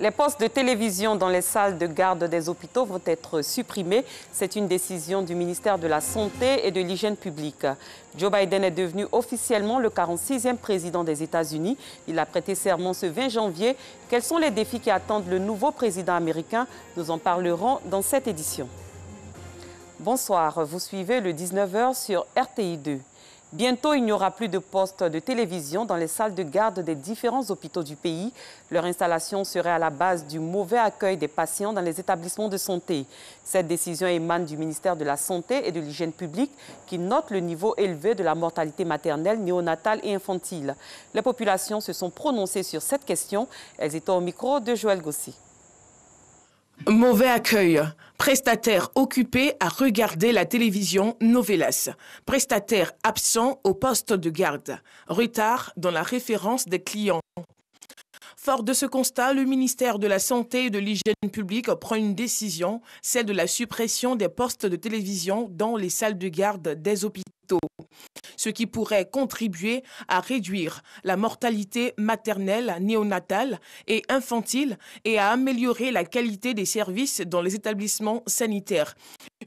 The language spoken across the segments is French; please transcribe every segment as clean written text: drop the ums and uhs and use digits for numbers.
Les postes de télévision dans les salles de garde des hôpitaux vont être supprimés. C'est une décision du ministère de la Santé et de l'Hygiène publique. Joe Biden est devenu officiellement le 46e président des États-Unis. Il a prêté serment ce 20 janvier. Quels sont les défis qui attendent le nouveau président américain? Nous en parlerons dans cette édition. Bonsoir, vous suivez le 19h sur RTI2. Bientôt, il n'y aura plus de postes de télévision dans les salles de garde des différents hôpitaux du pays. Leur installation serait à la base du mauvais accueil des patients dans les établissements de santé. Cette décision émane du ministère de la Santé et de l'Hygiène publique qui note le niveau élevé de la mortalité maternelle, néonatale et infantile. Les populations se sont prononcées sur cette question. Elles étaient au micro de Joël Gossi. Mauvais accueil. Prestataire occupé à regarder la télévision Novelas. Prestataire absent au poste de garde. Retard dans la référence des clients. Fort de ce constat, le ministère de la Santé et de l'Hygiène publique prend une décision, celle de la suppression des postes de télévision dans les salles de garde des hôpitaux, ce qui pourrait contribuer à réduire la mortalité maternelle, néonatale et infantile et à améliorer la qualité des services dans les établissements sanitaires.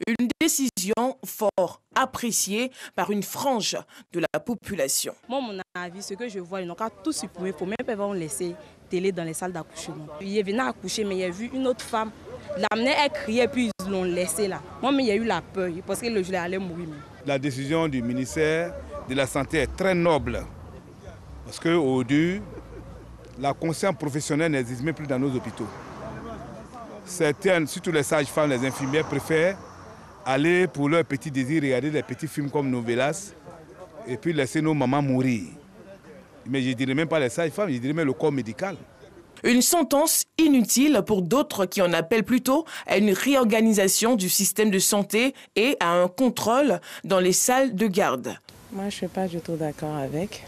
Une décision fort appréciée par une frange de la population. Moi, mon avis, ce que je vois, ils n'ont qu'à tout supprimer. Il ne faut même pas laisser télé dans les salles d'accouchement. Il est venu accoucher, mais il a vu une autre femme. L'amener, elle criait, puis ils l'ont laissé là. Moi, mais il y a eu la peur, parce que le gelé allait mourir. La décision du ministère de la Santé est très noble. Parce qu'aujourd'hui, la conscience professionnelle n'existe même plus dans nos hôpitaux. Certaines, surtout les sages-femmes, les infirmières, préfèrent aller pour leur petit désir, regarder des petits films comme Novelas, et puis laisser nos mamans mourir. Mais je ne dirais même pas les sages-femmes, je dirais même le corps médical. Une sentence inutile pour d'autres qui en appellent plutôt à une réorganisation du système de santé et à un contrôle dans les salles de garde. Moi, je ne suis pas du tout d'accord avec.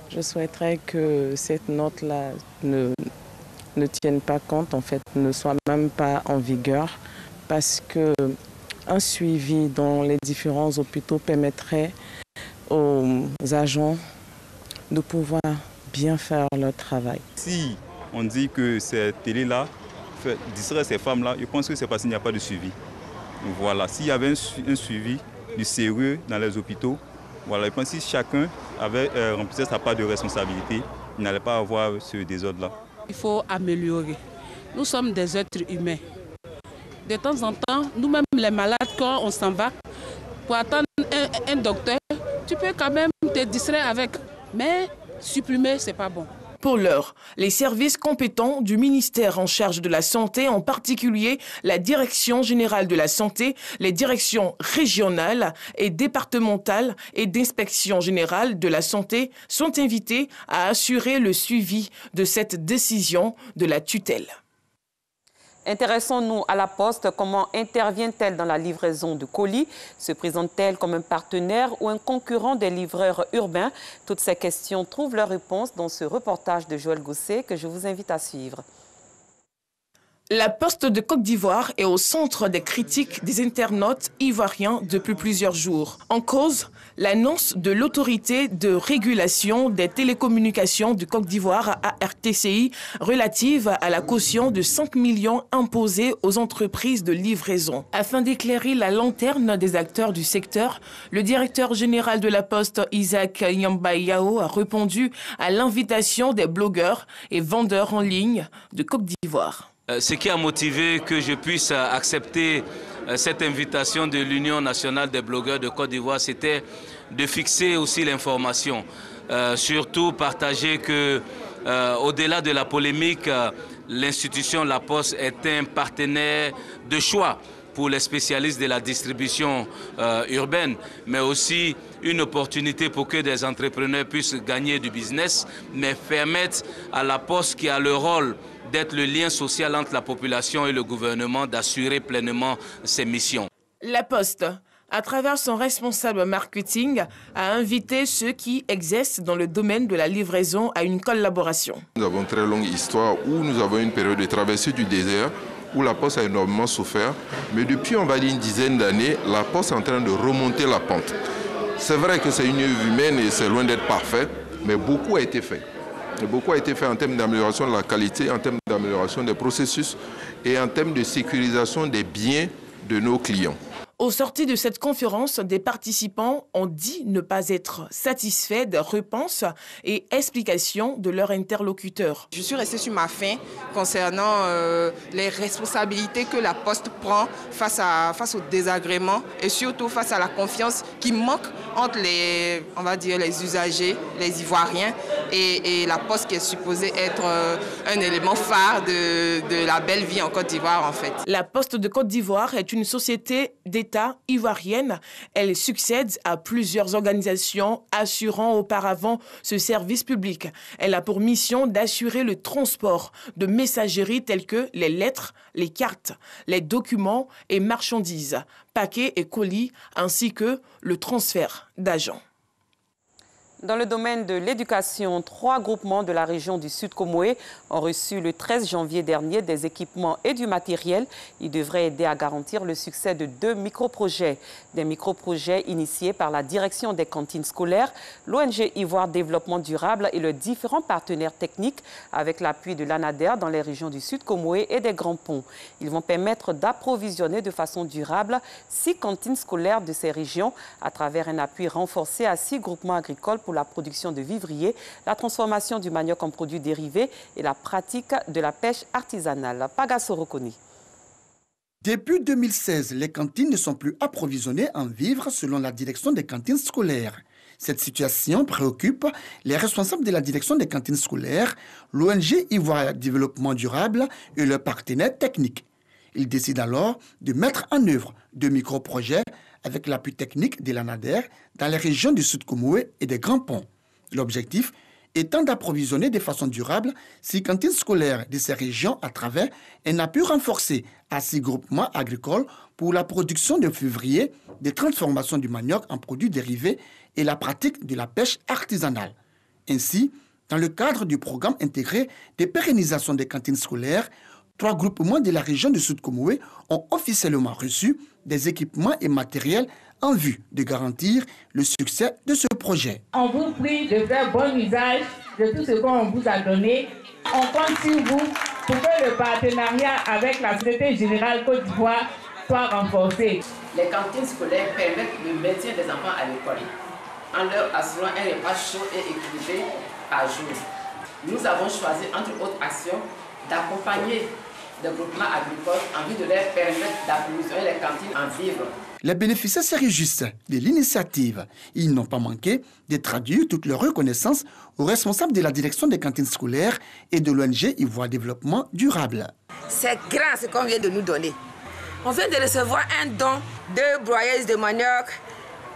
Je souhaiterais que cette note-là ne tienne pas compte, en fait, ne soit même pas en vigueur, parce qu'un suivi dans les différents hôpitaux permettrait aux agents de pouvoir bien faire leur travail. Si on dit que ces télés-là distraient ces femmes-là, je pense que c'est parce qu'il n'y a pas de suivi. Voilà, s'il y avait un suivi du sérieux dans les hôpitaux, voilà, je pense que si chacun avait rempli sa part de responsabilité, il n'allait pas avoir ce désordre-là. Il faut améliorer. Nous sommes des êtres humains. De temps en temps, nous-mêmes les malades, quand on s'en va, pour attendre un docteur, tu peux quand même te distraire avec. Mais supprimer, ce n'est pas bon. Pour l'heure, les services compétents du ministère en charge de la santé, en particulier la Direction générale de la santé, les directions régionales et départementales et d'inspection générale de la santé sont invités à assurer le suivi de cette décision de la tutelle. Intéressons-nous à la Poste. Comment intervient-elle dans la livraison de colis? Se présente-t-elle comme un partenaire ou un concurrent des livreurs urbains? Toutes ces questions trouvent leur réponse dans ce reportage de Joël Gosset que je vous invite à suivre. La Poste de Côte d'Ivoire est au centre des critiques des internautes ivoiriens depuis plusieurs jours. En cause, l'annonce de l'autorité de régulation des télécommunications de Côte d'Ivoire à RTCI relative à la caution de 5 millions imposée aux entreprises de livraison. Afin d'éclairer la lanterne des acteurs du secteur, le directeur général de la Poste, Isaac Yambayao, a répondu à l'invitation des blogueurs et vendeurs en ligne de Côte d'Ivoire. Ce qui a motivé que je puisse accepter cette invitation de l'Union nationale des blogueurs de Côte d'Ivoire, c'était de fixer aussi l'information. Surtout partager que, au-delà de la polémique, l'institution La Poste est un partenaire de choix pour les spécialistes de la distribution urbaine, mais aussi une opportunité pour que des entrepreneurs puissent gagner du business, mais permettre à La Poste, qui a le rôle d'être le lien social entre la population et le gouvernement, d'assurer pleinement ses missions. La Poste, à travers son responsable marketing, a invité ceux qui exercent dans le domaine de la livraison à une collaboration. Nous avons une très longue histoire où nous avons une période de traversée du désert, où la Poste a énormément souffert. Mais depuis, on va dire, une dizaine d'années, la Poste est en train de remonter la pente. C'est vrai que c'est une œuvre humaine et c'est loin d'être parfait, mais beaucoup a été fait. Beaucoup a été fait en termes d'amélioration de la qualité, en termes d'amélioration des processus et en termes de sécurisation des biens de nos clients. Au sorti de cette conférence, des participants ont dit ne pas être satisfaits des réponses et explications de leurs interlocuteurs. Je suis restée sur ma faim concernant les responsabilités que la Poste prend face au désagrément et surtout face à la confiance qui manque entre les usagers, les Ivoiriens et la Poste qui est supposée être un élément phare de la belle vie en Côte d'Ivoire en fait. La Poste de Côte d'Ivoire est une société d'État ivoirienne. Elle succède à plusieurs organisations assurant auparavant ce service public. Elle a pour mission d'assurer le transport de messageries telles que les lettres, les cartes, les documents et marchandises, paquets et colis, ainsi que le transfert d'agents. Dans le domaine de l'éducation, 3 groupements de la région du Sud Comoé ont reçu le 13 janvier dernier des équipements et du matériel. Ils devraient aider à garantir le succès de 2 micro-projets. Des micro-projets initiés par la direction des cantines scolaires, l'ONG Ivoire Développement Durable et les différents partenaires techniques avec l'appui de l'ANADER dans les régions du Sud Comoé et des Grands Ponts. Ils vont permettre d'approvisionner de façon durable 6 cantines scolaires de ces régions à travers un appui renforcé à 6 groupements agricoles pour la production de vivriers, la transformation du manioc en produits dérivés et la pratique de la pêche artisanale. Pagasso Rokoni. Depuis 2016, les cantines ne sont plus approvisionnées en vivres selon la direction des cantines scolaires. Cette situation préoccupe les responsables de la direction des cantines scolaires, l'ONG Ivoire Développement Durable et leurs partenaires techniques. Ils décident alors de mettre en œuvre 2 micro-projets avec l'appui technique de l'ANADER dans les régions du Sud Comoé et des Grands Ponts. L'objectif étant d'approvisionner de façon durable 6 cantines scolaires de ces régions à travers un appui renforcé à 6 groupements agricoles pour la production de février, de transformation du manioc en produits dérivés et la pratique de la pêche artisanale. Ainsi, dans le cadre du programme intégré de pérennisation des cantines scolaires, 3 groupements de la région du Sud Comoé ont officiellement reçu des équipements et matériels en vue de garantir le succès de ce projet. On vous prie de faire bon usage de tout ce qu'on vous a donné. On compte sur vous pour que le partenariat avec la Société Générale Côte d'Ivoire soit renforcé. Les cantines scolaires permettent le maintien des enfants à l'école en leur assurant un repas chaud et équilibré par jour. Nous avons choisi, entre autres actions, d'accompagner des groupements agricoles en vue de leur permettre d'approvisionner les cantines en vivres. Les bénéficiaires se réjouissent de l'initiative. Ils n'ont pas manqué de traduire toute leur reconnaissance aux responsables de la direction des cantines scolaires et de l'ONG Ivoire Développement Durable. C'est grand ce qu'on vient de nous donner. On vient de recevoir un don, 2 broyeuses de manioc,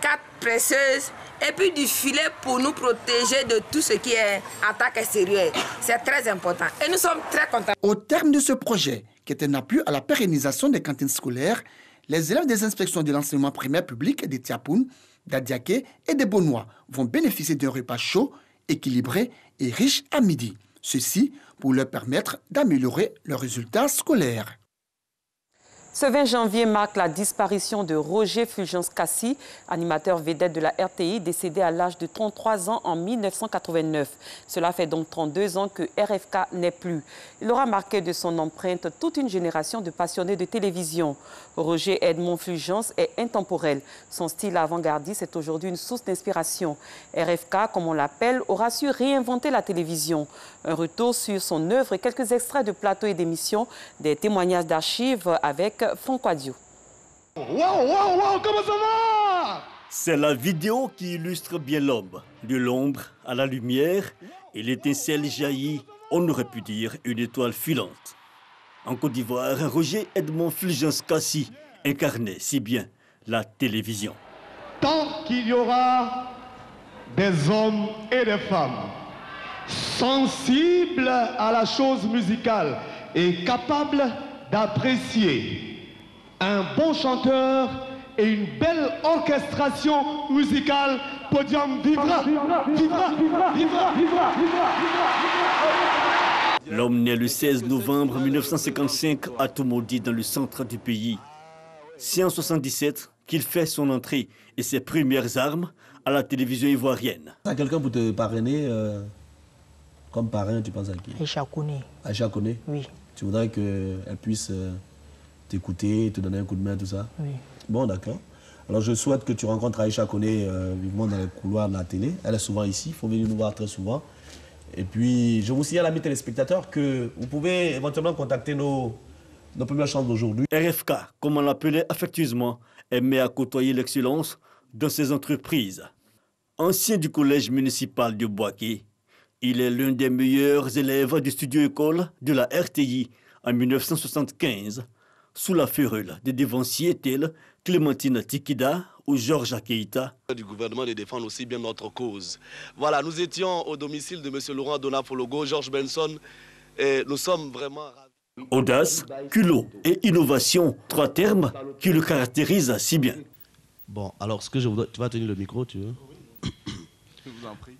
4 presseuses et puis du filet pour nous protéger de tout ce qui est attaque extérieure. C'est très important et nous sommes très contents. Au terme de ce projet, qui est un appui à la pérennisation des cantines scolaires, les élèves des inspections de l'enseignement primaire public de Tiapoun, d'Adiaké et de Bonois vont bénéficier d'un repas chaud, équilibré et riche à midi. Ceci pour leur permettre d'améliorer leurs résultats scolaires. Ce 20 janvier marque la disparition de Roger Fulgence Kassi, animateur vedette de la RTI, décédé à l'âge de 33 ans en 1989. Cela fait donc 32 ans que RFK n'est plus. Il aura marqué de son empreinte toute une génération de passionnés de télévision. Roger Edmond Fulgence est intemporel. Son style avant-gardiste est aujourd'hui une source d'inspiration. RFK, comme on l'appelle, aura su réinventer la télévision. Un retour sur son œuvre et quelques extraits de plateaux et d'émissions, des témoignages d'archives avec Franck Adio. Wow, comment ça va? C'est la vidéo qui illustre bien l'homme. De l'ombre à la lumière, et l'étincelle jaillit, on aurait pu dire une étoile filante. En Côte d'Ivoire, Roger Edmond Fulgence Kassi incarnait si bien la télévision. Tant qu'il y aura des hommes et des femmes sensibles à la chose musicale et capables d'apprécier un bon chanteur et une belle orchestration musicale, podium vivra, vivra, vivra, vivra, vivra, vivra, vivra. L'homme né le 16 novembre 1955 à Tomodi dans le centre du pays. C'est en 1977 qu'il fait son entrée et ses premières armes à la télévision ivoirienne. T'as quelqu'un pour te parrainer Comme parrain, tu penses à qui? Aïcha Koné. Aïcha Koné? Oui. Tu voudrais qu'elle puisse t'écouter, te donner un coup de main, tout ça? Oui. Bon, d'accord. Alors, je souhaite que tu rencontres Aïcha Koné vivement dans les couloirs de la télé. Elle est souvent ici, il faut venir nous voir très souvent. Et puis, je vous signale, amis téléspectateurs, que vous pouvez éventuellement contacter nos premières chances d'aujourd'hui. RFK, comme on l'appelait affectueusement, aimait à côtoyer l'excellence dans ses entreprises. Ancien du collège municipal de Boaké, il est l'un des meilleurs élèves du studio-école de la RTI en 1975, sous la férule des dévanciers tels Clémentine Tikida ou Georges Keïta. Du gouvernement de défendre aussi bien notre cause. Voilà, nous étions au domicile de M. Laurent Donafologo, Georges Benson, et nous sommes vraiment ravis. Audace, culot et innovation, trois termes qui le caractérisent si bien. Bon, alors ce que je voudrais... Tu vas tenir le micro, tu veux? Je vous en prie.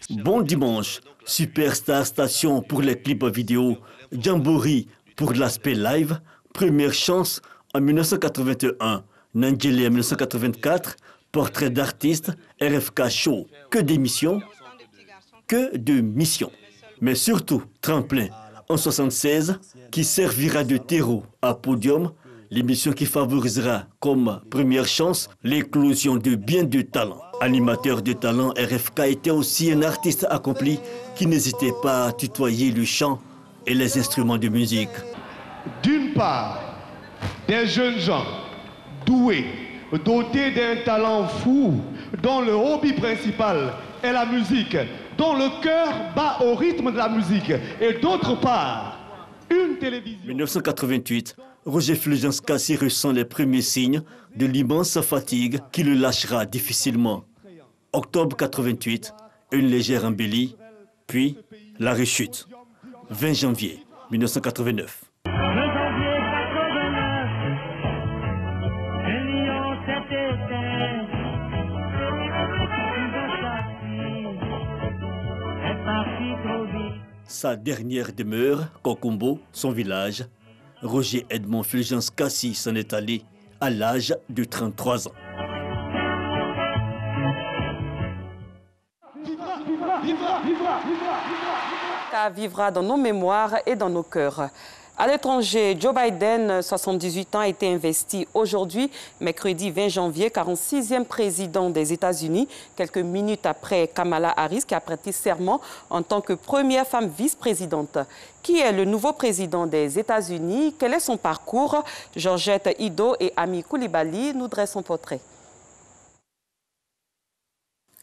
Bon dimanche, Superstar Station pour les clips vidéo, Jamboree pour l'aspect live, Première Chance en 1981, Nangeli en 1984, Portrait d'artiste, RFK Show. Que d'émissions, que de missions. Mais surtout, Tremplin en 1976, qui servira de terreau à Podium, l'émission qui favorisera comme première chance l'éclosion de bien de talents. Animateur de talent, RFK était aussi un artiste accompli qui n'hésitait pas à tutoyer le chant et les instruments de musique. D'une part, des jeunes gens doués, dotés d'un talent fou, dont le hobby principal est la musique, dont le cœur bat au rythme de la musique. Et d'autre part, une télévision... 1988, Roger Fulgence Kassi ressent les premiers signes de l'immense fatigue qui le lâchera difficilement. Octobre 88, une légère embellie, puis la rechute. 20 janvier 1989. Sa dernière demeure, Kokumbo, son village, Roger Edmond Fulgence Kassi s'en est allé à l'âge de 33 ans. Vivra dans nos mémoires et dans nos cœurs. À l'étranger, Joe Biden, 78 ans, a été investi aujourd'hui, mercredi 20 janvier, 46e président des États-Unis, quelques minutes après Kamala Harris, qui a prêté serment en tant que première femme vice-présidente. Qui est le nouveau président des États-Unis? Quel est son parcours? Georgette Ido et Ami Koulibaly nous dressent son portrait.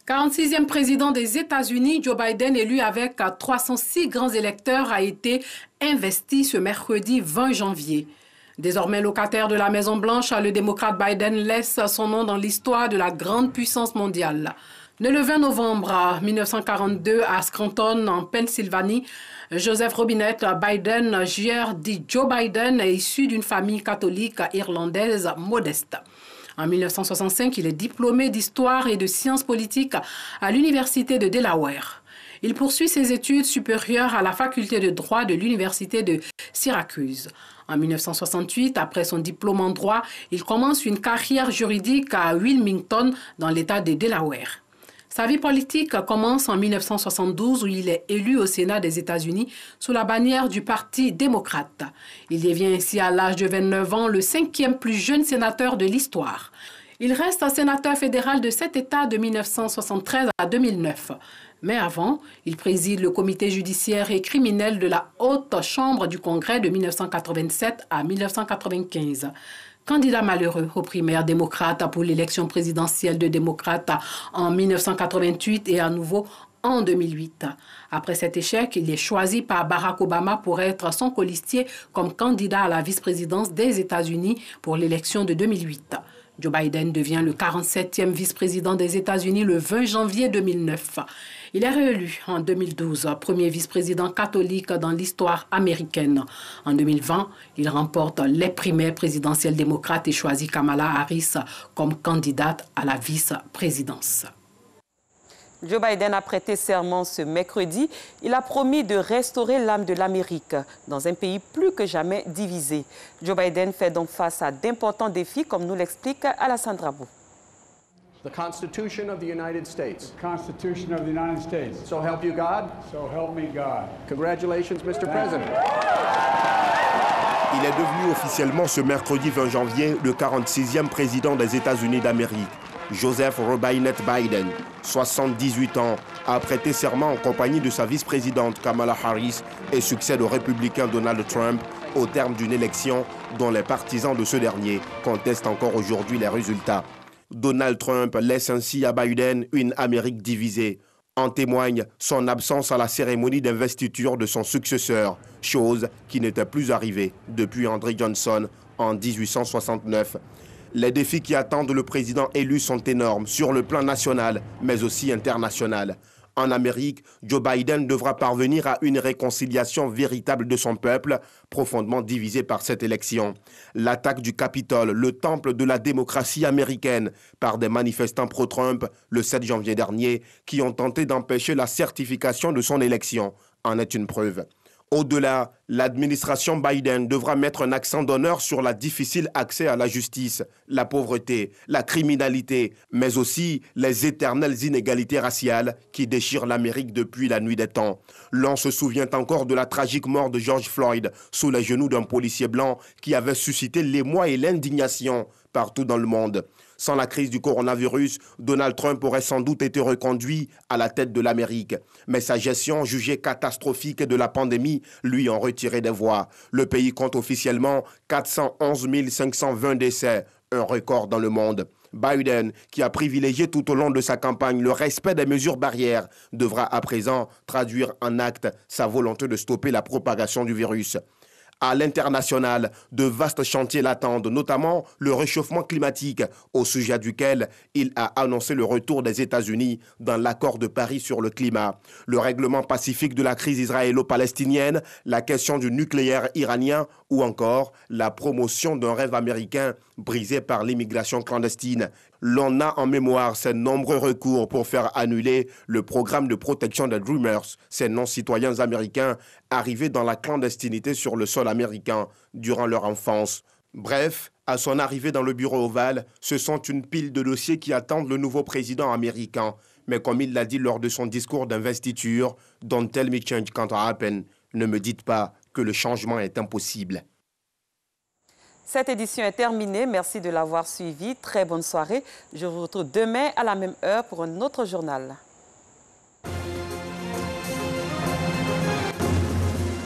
46e président des États-Unis, Joe Biden, élu avec 306 grands électeurs, a été investi ce mercredi 20 janvier. Désormais locataire de la Maison-Blanche, le démocrate Biden laisse son nom dans l'histoire de la grande puissance mondiale. Né le 20 novembre 1942 à Scranton, en Pennsylvanie, Joseph Robinette Biden, Jr. dit Joe Biden, est issu d'une famille catholique irlandaise modeste. En 1965, il est diplômé d'histoire et de sciences politiques à l'Université de Delaware. Il poursuit ses études supérieures à la faculté de droit de l'Université de Syracuse. En 1968, après son diplôme en droit, il commence une carrière juridique à Wilmington, dans l'État de Delaware. Sa vie politique commence en 1972 où il est élu au Sénat des États-Unis sous la bannière du Parti démocrate. Il devient ainsi à l'âge de 29 ans le 5e plus jeune sénateur de l'histoire. Il reste sénateur fédéral de cet État de 1973 à 2009. Mais avant, il préside le comité judiciaire et criminel de la Haute Chambre du Congrès de 1987 à 1995. Candidat malheureux aux primaires démocrates pour l'élection présidentielle de démocrates en 1988 et à nouveau en 2008. Après cet échec, il est choisi par Barack Obama pour être son colistier comme candidat à la vice-présidence des États-Unis pour l'élection de 2008. Joe Biden devient le 47e vice-président des États-Unis le 20 janvier 2009. Il est réélu en 2012, premier vice-président catholique dans l'histoire américaine. En 2020, il remporte les primaires présidentielles démocrates et choisit Kamala Harris comme candidate à la vice-présidence. Joe Biden a prêté serment ce mercredi. Il a promis de restaurer l'âme de l'Amérique dans un pays plus que jamais divisé. Joe Biden fait donc face à d'importants défis, comme nous l'explique Alassane Drabou. The Constitution of the United States. The Constitution of the United States. So help you God. So help me God. Congratulations, Mr. President. Il est devenu officiellement ce mercredi 20 janvier le 46e président des États-Unis d'Amérique. Joseph Robinette Biden, 78 ans, a prêté serment en compagnie de sa vice-présidente Kamala Harris et succède au républicain Donald Trump au terme d'une élection dont les partisans de ce dernier contestent encore aujourd'hui les résultats. Donald Trump laisse ainsi à Biden une Amérique divisée. En témoigne son absence à la cérémonie d'investiture de son successeur, chose qui n'était plus arrivée depuis Andrew Johnson en 1869. Les défis qui attendent le président élu sont énormes sur le plan national, mais aussi international. En Amérique, Joe Biden devra parvenir à une réconciliation véritable de son peuple, profondément divisé par cette élection. L'attaque du Capitole, le temple de la démocratie américaine, par des manifestants pro-Trump le 7 janvier dernier, qui ont tenté d'empêcher la certification de son élection, en est une preuve. Au-delà, l'administration Biden devra mettre un accent d'honneur sur le difficile accès à la justice, la pauvreté, la criminalité, mais aussi les éternelles inégalités raciales qui déchirent l'Amérique depuis la nuit des temps. L'on se souvient encore de la tragique mort de George Floyd sous les genoux d'un policier blanc qui avait suscité l'émoi et l'indignation partout dans le monde. Sans la crise du coronavirus, Donald Trump aurait sans doute été reconduit à la tête de l'Amérique. Mais sa gestion jugée catastrophique de la pandémie lui en retirait des voix. Le pays compte officiellement 411 520 décès, un record dans le monde. Biden, qui a privilégié tout au long de sa campagne le respect des mesures barrières, devra à présent traduire en actes sa volonté de stopper la propagation du virus. À l'international, de vastes chantiers l'attendent, notamment le réchauffement climatique, au sujet duquel il a annoncé le retour des États-Unis dans l'accord de Paris sur le climat. Le règlement pacifique de la crise israélo-palestinienne, la question du nucléaire iranien ou encore la promotion d'un rêve américain brisé par l'immigration clandestine. L'on a en mémoire ces nombreux recours pour faire annuler le programme de protection des Dreamers, ces non-citoyens américains arrivés dans la clandestinité sur le sol américain durant leur enfance. Bref, à son arrivée dans le bureau ovale, ce sont une pile de dossiers qui attendent le nouveau président américain. Mais comme il l'a dit lors de son discours d'investiture, « Don't tell me change can't happen », ne me dites pas que le changement est impossible. Cette édition est terminée. Merci de l'avoir suivi. Très bonne soirée. Je vous retrouve demain à la même heure pour un autre journal.